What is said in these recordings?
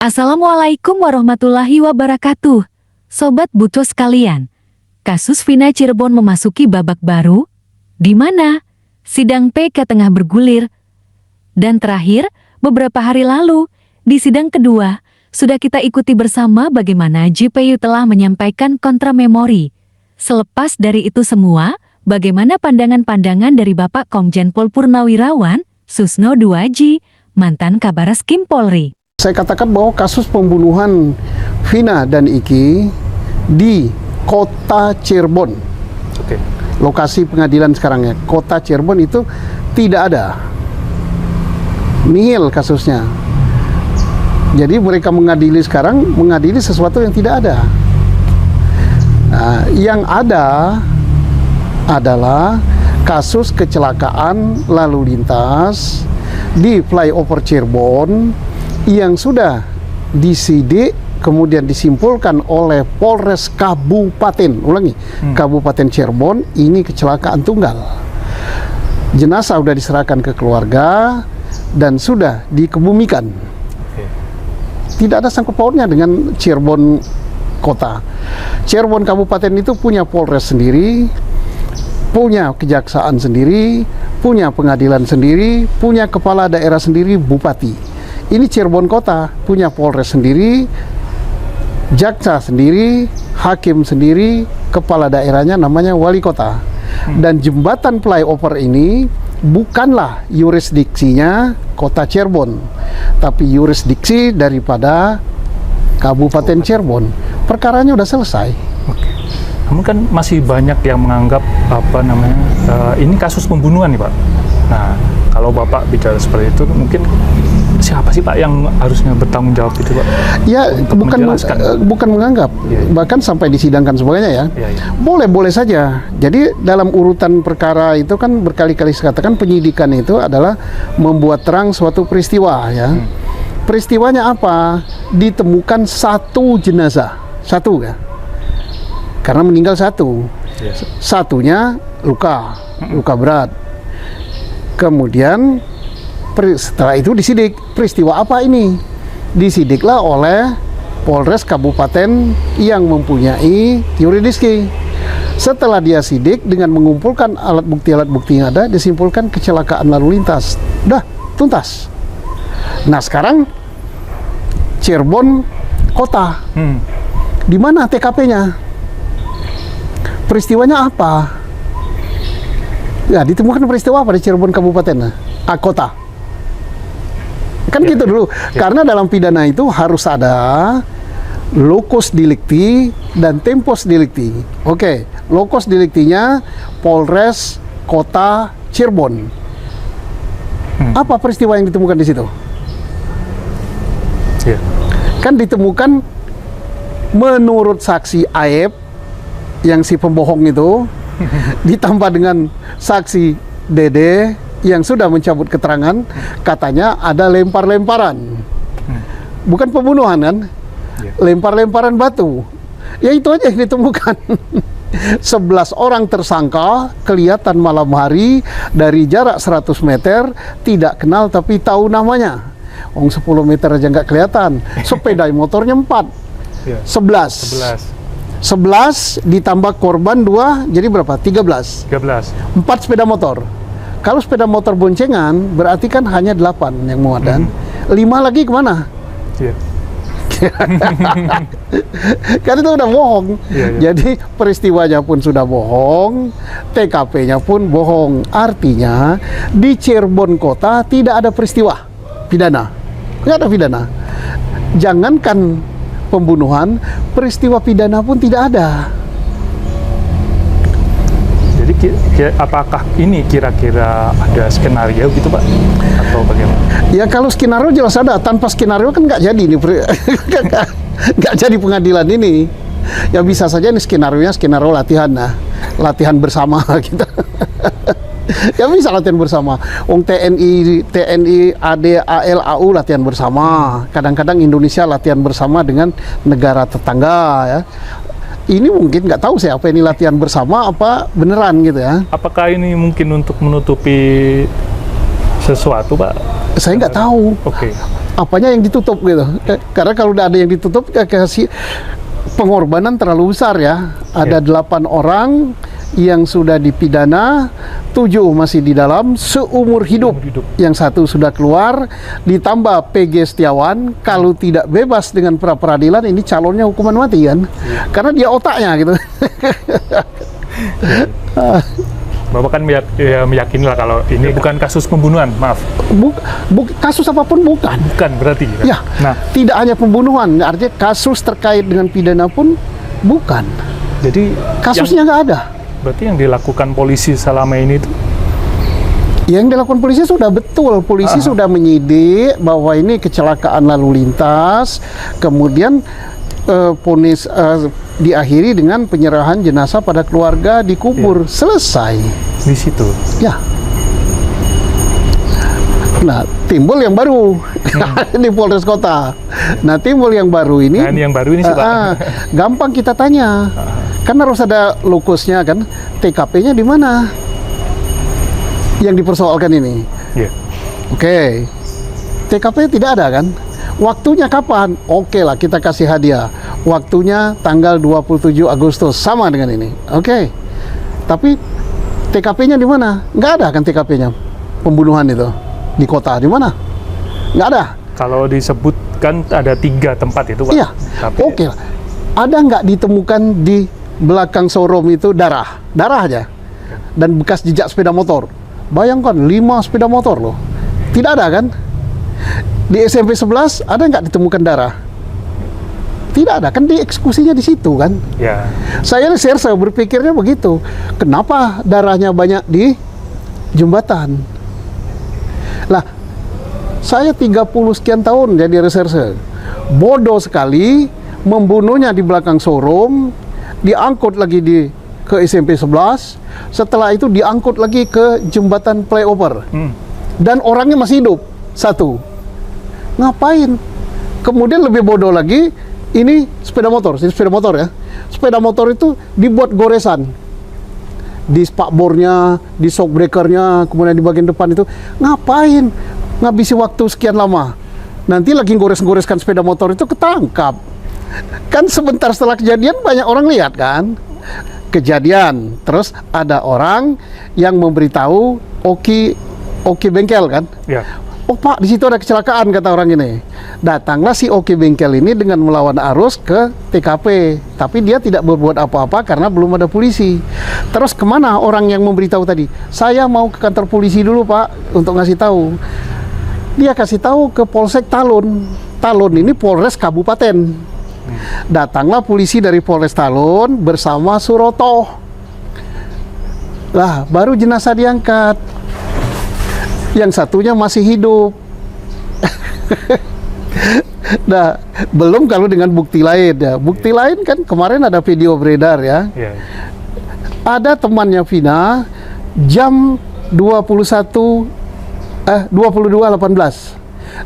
Assalamualaikum warahmatullahi wabarakatuh. Sobat Buto sekalian, kasus Vina Cirebon memasuki babak baru, di mana sidang PK tengah bergulir. Dan terakhir, beberapa hari lalu, di sidang kedua, sudah kita ikuti bersama bagaimana JPU telah menyampaikan kontra memori. Selepas dari itu semua, bagaimana pandangan-pandangan dari Bapak Komjen Pol Purnawirawan, Susno Duaji, mantan Kabareskrim Polri. Saya katakan bahwa kasus pembunuhan Vina dan Iki di kota Cirebon, lokasi pengadilan sekarang ya, kota Cirebon itu tidak ada, nihil kasusnya. Jadi mereka mengadili sekarang, mengadili sesuatu yang tidak ada. Nah, yang ada adalah kasus kecelakaan lalu lintas di flyover Cirebon yang sudah disidik kemudian disimpulkan oleh Polres Kabupaten, Kabupaten Cirebon. Ini kecelakaan tunggal. Jenazah sudah diserahkan ke keluarga dan sudah dikebumikan. Tidak ada sangkut pautnya dengan Cirebon kota. Cirebon Kabupaten itu punya Polres sendiri, punya kejaksaan sendiri, punya pengadilan sendiri, punya kepala daerah sendiri, bupati. Ini Cirebon kota punya Polres sendiri, jaksa sendiri, hakim sendiri, kepala daerahnya namanya wali kota. Dan jembatan flyover ini bukanlah yurisdiksinya kota Cirebon, tapi yurisdiksi daripada Kabupaten Cirebon. Perkaranya udah selesai. Oke. Namun kan masih banyak yang menganggap ini kasus pembunuhan nih Pak. Nah, kalau Bapak bicara seperti itu, mungkin siapa sih Pak yang harusnya bertanggung jawab itu Pak? Ya, bukan menganggap, bahkan sampai disidangkan sebagainya ya. Boleh-boleh saja. Jadi dalam urutan perkara itu kan berkali-kali saya katakan penyidikan itu adalah membuat terang suatu peristiwa ya. Peristiwanya apa? Ditemukan satu jenazah, satu ya. Karena meninggal satu. Satunya luka berat. Kemudian setelah itu disidik. Peristiwa apa ini? Disidiklah oleh Polres Kabupaten yang mempunyai yurisdiksi. Setelah dia sidik dengan mengumpulkan alat bukti yang ada, disimpulkan kecelakaan lalu lintas. Udah, tuntas. Nah sekarang Cirebon kota. Di mana TKP-nya? Peristiwanya apa? Ya, ditemukan peristiwa apa di Cirebon Kabupaten? Kota. Kan gitu dulu. Karena dalam pidana itu harus ada locus delicti dan tempus delicti. Oke, locus delictinya Polres Kota Cirebon. Apa peristiwa yang ditemukan di situ? Kan ditemukan menurut saksi Aep yang si pembohong itu ditambah dengan saksi Dede yang sudah mencabut keterangan, katanya ada lempar-lemparan. Bukan pembunuhan kan? Lempar-lemparan batu. Ya itu aja yang ditemukan. 11 orang tersangka kelihatan malam hari dari jarak 100 meter, tidak kenal tapi tahu namanya. 10 meter aja nggak kelihatan. Sepeda motornya 4. 11 ditambah korban 2, jadi berapa? 13. 4 sepeda motor. Kalau sepeda motor boncengan berarti kan hanya 8 yang muat dan 5 lagi kemana? Kan itu udah bohong. Jadi peristiwanya pun sudah bohong, TKP-nya pun bohong. Artinya di Cirebon kota tidak ada peristiwa pidana. Nggak ada pidana. Jangankan pembunuhan, peristiwa pidana pun tidak ada. Jadi apakah ini kira-kira ada skenario gitu Pak? Atau bagaimana? Ya kalau skenario jelas ada. Tanpa skenario kan nggak jadi nih, nggak jadi pengadilan ini. Ya bisa saja nih skenario latihan, latihan bersama gitu. Ya bisa latihan bersama. TNI, AD, AL, AU latihan bersama. Kadang-kadang Indonesia latihan bersama dengan negara tetangga ya. Ini mungkin nggak tahu saya apa ini latihan bersama apa beneran gitu ya. Apakah ini mungkin untuk menutupi sesuatu Pak? Saya nggak tahu. apanya yang ditutup gitu. Karena kalau udah ada yang ditutup, kasih pengorbanan terlalu besar ya. Ada 8 orang yang sudah dipidana, 7 masih di dalam seumur hidup. Yang 1 sudah keluar, ditambah PG Setiawan, kalau tidak bebas dengan pra peradilan, ini calonnya hukuman mati kan? Karena dia otaknya gitu. Bapak kan meyakini lah kalau ini bukan kasus pembunuhan, maaf. Kasus apapun bukan. Bukan berarti. Kan? Ya, Nah, tidak hanya pembunuhan, artinya kasus terkait dengan pidana pun bukan. jadi Kasusnya nggak ada. berarti yang dilakukan polisi selama ini itu Yang dilakukan polisi sudah betul, polisi sudah menyidik bahwa ini kecelakaan lalu lintas, kemudian vonis diakhiri dengan penyerahan jenazah pada keluarga, dikubur, selesai. di situ. Ya. Nah, timbul yang baru di Polres Kota. Nah, timbul yang baru ini. Nah, ini yang baru ini sih, Pak. Gampang kita tanya. Kan harus ada lokusnya kan. TKP-nya di mana? Yang dipersoalkan ini. Iya. Oke. TKP tidak ada kan? Waktunya kapan? Oke lah, kita kasih hadiah. Waktunya tanggal 27 Agustus, sama dengan ini. Oke. Tapi TKP-nya di mana? Nggak ada kan TKP-nya pembunuhan itu di kota, di mana? Nggak ada. Kalau disebutkan ada 3 tempat itu, Pak. Iya. Tapi Oke lah. Ada nggak ditemukan di belakang showroom itu darah aja dan bekas jejak sepeda motor? Bayangkan 5 sepeda motor loh. Tidak ada kan? Di SMP 11 ada nggak ditemukan darah? Tidak ada kan, dieksekusinya di situ kan? ya, Saya berpikirnya begitu. Kenapa darahnya banyak di jembatan? Lah, saya 30 sekian tahun jadi reserse. Bodoh sekali, membunuhnya di belakang showroom, diangkut lagi ke SMP 11, setelah itu diangkut lagi ke jembatan flyover. Dan orangnya masih hidup, 1. Ngapain? Kemudian lebih bodoh lagi, ini sepeda motor ya. Sepeda motor itu dibuat goresan. Di spakbornya, di shock breakernya, kemudian di bagian depan itu. Ngapain? Ngabisi waktu sekian lama. Nanti lagi gores-goreskan sepeda motor itu ketangkap. Kan sebentar setelah kejadian banyak orang lihat kan? Kejadian. Terus ada orang yang memberitahu Oki bengkel kan? ya. Oh Pak, di situ ada kecelakaan, kata orang ini. Datanglah si Oki bengkel ini dengan melawan arus ke TKP. Tapi dia tidak berbuat apa-apa karena belum ada polisi. Terus kemana orang yang memberitahu tadi? Saya mau ke kantor polisi dulu Pak, untuk ngasih tahu. Dia kasih tahu ke Polsek Talun. Talun ini Polres Kabupaten. Datanglah polisi dari Polres Talun bersama Suroto. Lah, baru jenazah diangkat. Yang satunya masih hidup. Nah, belum kalau dengan bukti lain ya. Bukti lain kan kemarin ada video beredar ya. Ya. Ada temannya Vina jam 22.18.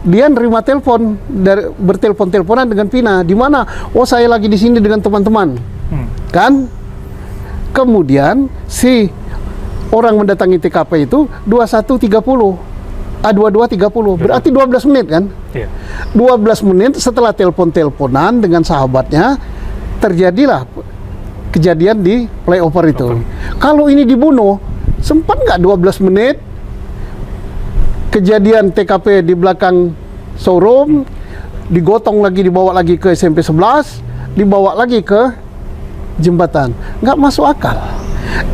Dia nerima telepon dari bertelepon-teleponan dengan Vina. Di mana? Oh, saya lagi di sini dengan teman-teman. Kan? Kemudian si orang mendatangi TKP itu 21.30. 22.30. Berarti 12 menit kan? Iya. 12 menit setelah telepon-teleponan dengan sahabatnya, terjadilah kejadian di flyover itu. Kalau ini dibunuh, sempat nggak 12 menit kejadian TKP di belakang showroom, digotong lagi, dibawa lagi ke SMP 11, dibawa lagi ke jembatan. Nggak masuk akal.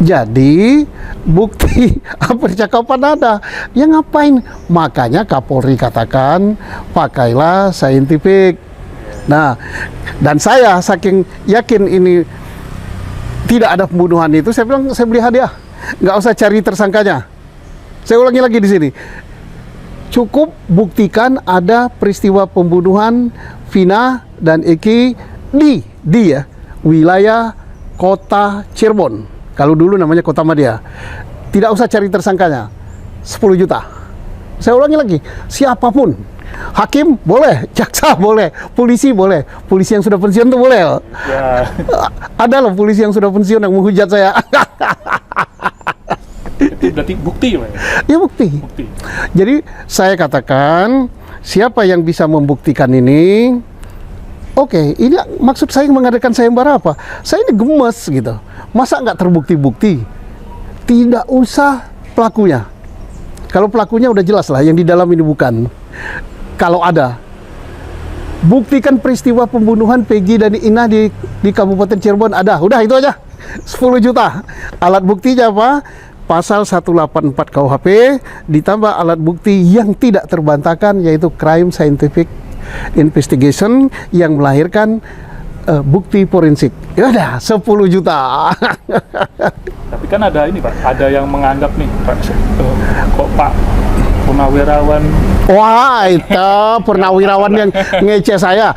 Jadi bukti percakapan ada. Ya ngapain? Makanya Kapolri katakan pakailah saintifik. Nah, dan saya saking yakin ini tidak ada pembunuhan itu, saya bilang saya beli hadiah. Nggak usah cari tersangkanya. Saya ulangi lagi di sini. Cukup buktikan ada peristiwa pembunuhan Vina dan Eki di wilayah Kota Cirebon. Kalau dulu namanya Kota Madia. Tidak usah cari tersangkanya. 10 juta. Saya ulangi lagi. Siapapun. Hakim boleh, jaksa boleh, polisi boleh. Polisi yang sudah pensiun tuh boleh. Ya. Ada loh polisi yang sudah pensiun yang menghujat saya. Itu berarti bukti, Pak. Ya bukti. Bukti. Jadi saya katakan siapa yang bisa membuktikan ini? Oke, ini maksud saya mengadakan sayembara apa? Saya ini gemes gitu. Masa nggak terbukti-bukti? Tidak usah pelakunya. Kalau pelakunya udah jelas lah, yang di dalam ini bukan. Kalau ada, buktikan peristiwa pembunuhan Peggy dan Ina di Kabupaten Cirebon ada. Udah itu aja. 10 juta. Alat buktinya apa? Pasal 184 KUHP ditambah alat bukti yang tidak terbantahkan, yaitu crime scientific investigation yang melahirkan bukti forensik. Ya udah 10 juta. Tapi kan ada ini Pak, ada yang menganggap nih Pak, kok Pak Purnawirawan. Wah, itu purnawirawan yang ngece saya.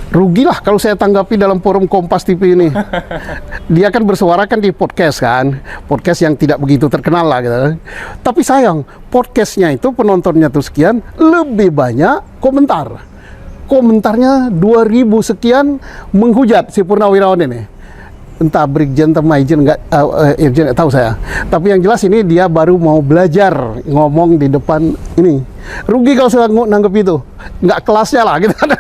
Rugilah kalau saya tanggapi dalam forum Kompas TV ini. Dia kan bersuara kan di podcast kan, podcast yang tidak begitu terkenal lah gitu. Tapi sayang, podcastnya itu penontonnya tuh sekian, lebih banyak komentar. Komentarnya 2000 sekian menghujat si Purnawirawan ini. Entah Brigjen atau Maijen Irjen nggak tahu saya. Tapi yang jelas ini dia baru mau belajar ngomong di depan ini. Rugi kalau saya nanggep itu, nggak kelasnya lah gitu kan.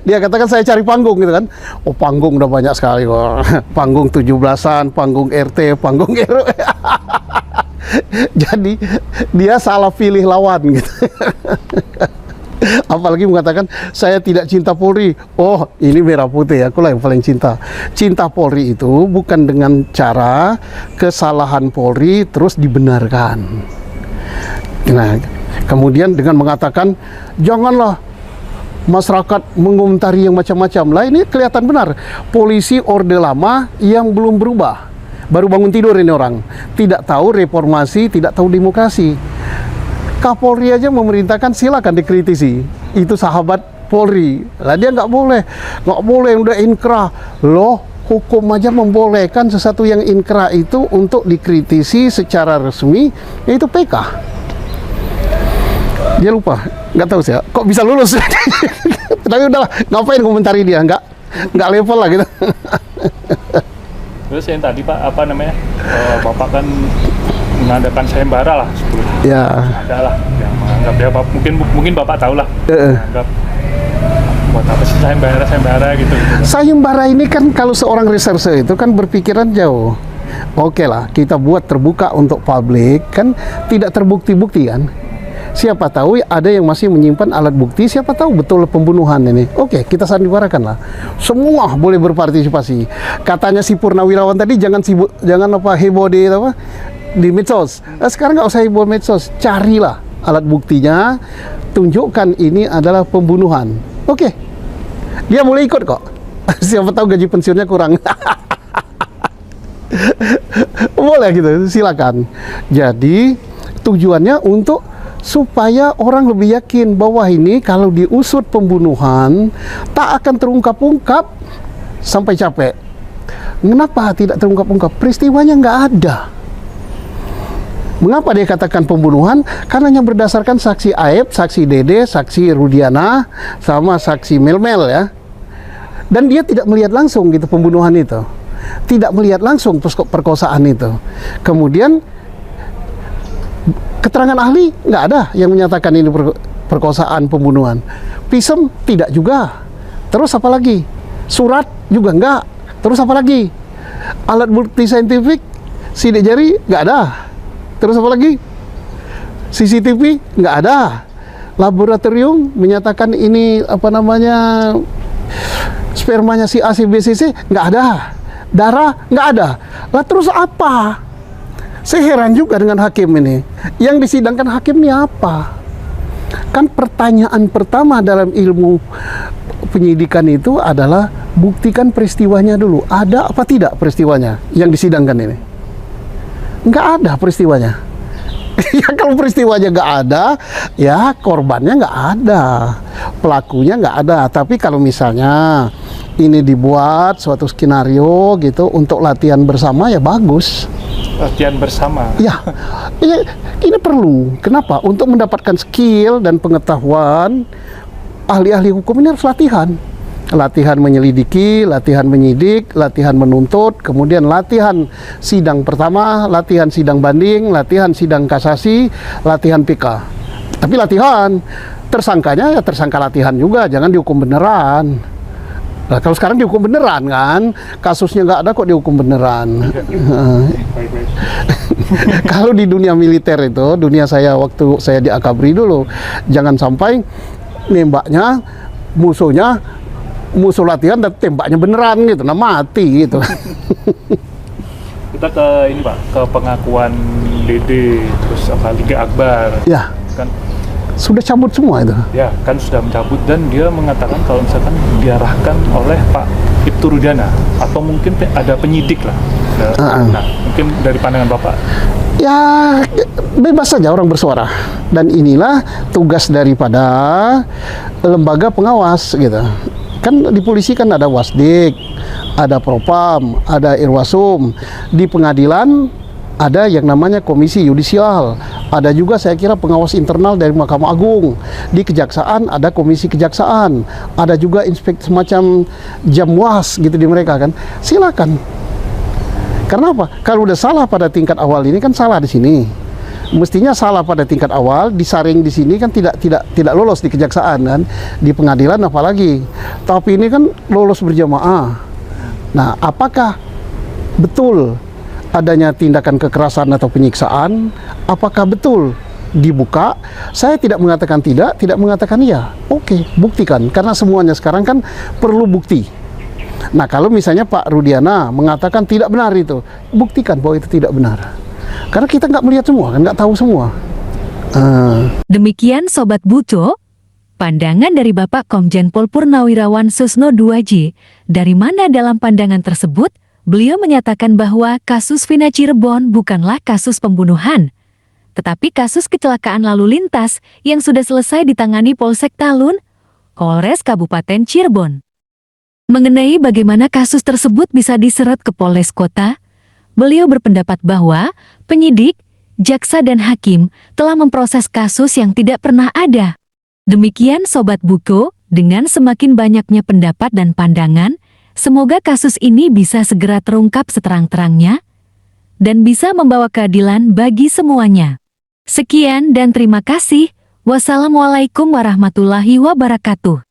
Dia katakan saya cari panggung gitu kan. Oh, panggung udah banyak sekali kok. Panggung 17-an, panggung RT, panggung RW. Jadi dia salah pilih lawan gitu. Apalagi mengatakan saya tidak cinta Polri. Oh, ini merah putih, akulah yang paling cinta. Cinta Polri itu bukan dengan cara kesalahan Polri terus dibenarkan. Nah, kemudian dengan mengatakan janganlah masyarakat mengomentari yang macam-macam. Lah ini kelihatan benar polisi orde lama yang belum berubah. Baru bangun tidur ini orang. Tidak tahu reformasi, tidak tahu demokrasi. Kapolri aja memerintahkan silakan dikritisi. Itu sahabat Polri. Lah dia nggak boleh udah inkrah. Loh, hukum aja membolehkan sesuatu yang inkrah itu untuk dikritisi secara resmi, yaitu PK. Dia lupa, nggak tahu saya. Kok bisa lulus? Tapi udahlah, ngapain komentari dia? Nggak level lah gitu. Terus yang tadi Pak, apa namanya, Bapak kan mengadakan sayembara lah sebelum Ya. ada lah yang menganggap ya mungkin Bapak tahu lah menganggap buat apa sih sayembara gitu. Sayembara ini kan kalau seorang reserse itu kan berpikiran jauh. Oke lah, kita buat terbuka untuk publik kan, tidak terbukti-bukti kan. Siapa tahu ada yang masih menyimpan alat bukti, siapa tahu betul pembunuhan ini. Oke, kita sandiwarakan lah. Semua boleh berpartisipasi. Katanya si Purnawirawan tadi jangan heboh di medsos. Sekarang nggak usah heboh medsos, carilah alat buktinya, tunjukkan ini adalah pembunuhan. Oke, dia mulai ikut kok. Siapa tahu gaji pensiunnya kurang. Boleh gitu, silakan. Jadi tujuannya untuk supaya orang lebih yakin bahwa ini kalau diusut pembunuhan tak akan terungkap-ungkap sampai capek. Kenapa tidak terungkap-ungkap? Peristiwanya nggak ada. Mengapa dia katakan pembunuhan? Karena yang berdasarkan saksi Aep, saksi Dede, saksi Rudiana, sama saksi Melmel ya. Dan dia tidak melihat langsung gitu pembunuhan itu. Tidak melihat langsung perkosaan itu. Kemudian keterangan ahli nggak ada yang menyatakan ini perkosaan pembunuhan. Visum tidak juga. Terus apa lagi? Surat juga nggak. Terus apa lagi? Alat bukti saintifik, sidik jari nggak ada. Terus apa lagi? CCTV nggak ada. Laboratorium menyatakan ini spermanya si A, si B, si C nggak ada. Darah nggak ada. Lah terus apa? Saya heran juga dengan hakim ini. Yang disidangkan hakim ini apa? Kan pertanyaan pertama dalam ilmu penyidikan itu adalah buktikan peristiwanya dulu. Ada apa tidak peristiwanya yang disidangkan ini? Nggak ada peristiwanya. Ya kalau peristiwanya nggak ada, ya korbannya nggak ada, pelakunya nggak ada. Tapi kalau misalnya ini dibuat suatu skenario gitu untuk latihan bersama, ya bagus. Latihan bersama. Ya, ini perlu. Kenapa? Untuk mendapatkan skill dan pengetahuan, ahli-ahli hukum ini harus latihan. Latihan menyelidiki, latihan menyidik, latihan menuntut, kemudian latihan sidang pertama, latihan sidang banding, latihan sidang kasasi, latihan PK. Tapi latihan, tersangkanya ya tersangka latihan juga, jangan dihukum beneran. Nah, kalau sekarang dihukum beneran kan, kasusnya nggak ada kok dihukum beneran. Kalau di dunia militer itu, dunia saya waktu saya di Akabri dulu, jangan sampai nembaknya musuh latihan dan tembaknya beneran gitu, nah mati gitu. Kita ke ini Pak, ke pengakuan Dede, terus apa Liga Akbar. Ya, Kan sudah cabut semua itu. ya kan sudah mencabut dan dia mengatakan kalau misalkan diarahkan oleh Pak Ibtu Rudiana atau mungkin ada penyidik lah. Nah, mungkin dari pandangan Bapak. Ya, bebas saja orang bersuara. Dan inilah tugas daripada lembaga pengawas gitu. Kan di polisi kan ada Wasdik, ada Propam, ada Irwasum. Di pengadilan ada yang namanya komisi yudisial. Ada juga saya kira pengawas internal dari Mahkamah Agung. Di kejaksaan ada komisi kejaksaan. Ada juga inspeksi semacam jamwas gitu di mereka kan. Silakan. Karena apa? Kalau udah salah pada tingkat awal ini kan salah di sini. Mestinya salah pada tingkat awal, disaring di sini kan tidak lolos di kejaksaan kan, di pengadilan apalagi. Tapi ini kan lolos berjamaah. Nah, apakah betul adanya tindakan kekerasan atau penyiksaan? Apakah betul dibuka? Saya tidak mengatakan tidak mengatakan iya. Oke, buktikan. Karena semuanya sekarang kan perlu bukti. Nah, kalau misalnya Pak Rudiana mengatakan tidak benar itu, buktikan bahwa itu tidak benar. Karena kita nggak melihat semua, kan nggak tahu semua. Demikian Sobat Buco, pandangan dari Bapak Komjen Pol Purnawirawan Susno 2J. Dari mana dalam pandangan tersebut, beliau menyatakan bahwa kasus Vina Cirebon bukanlah kasus pembunuhan, tetapi kasus kecelakaan lalu lintas yang sudah selesai ditangani Polsek Talun, Polres Kabupaten Cirebon. Mengenai bagaimana kasus tersebut bisa diseret ke Polres Kota, beliau berpendapat bahwa penyidik, jaksa dan hakim telah memproses kasus yang tidak pernah ada. Demikian Sobat Buko, dengan semakin banyaknya pendapat dan pandangan, semoga kasus ini bisa segera terungkap seterang-terangnya dan bisa membawa keadilan bagi semuanya. Sekian dan terima kasih. Wassalamualaikum warahmatullahi wabarakatuh.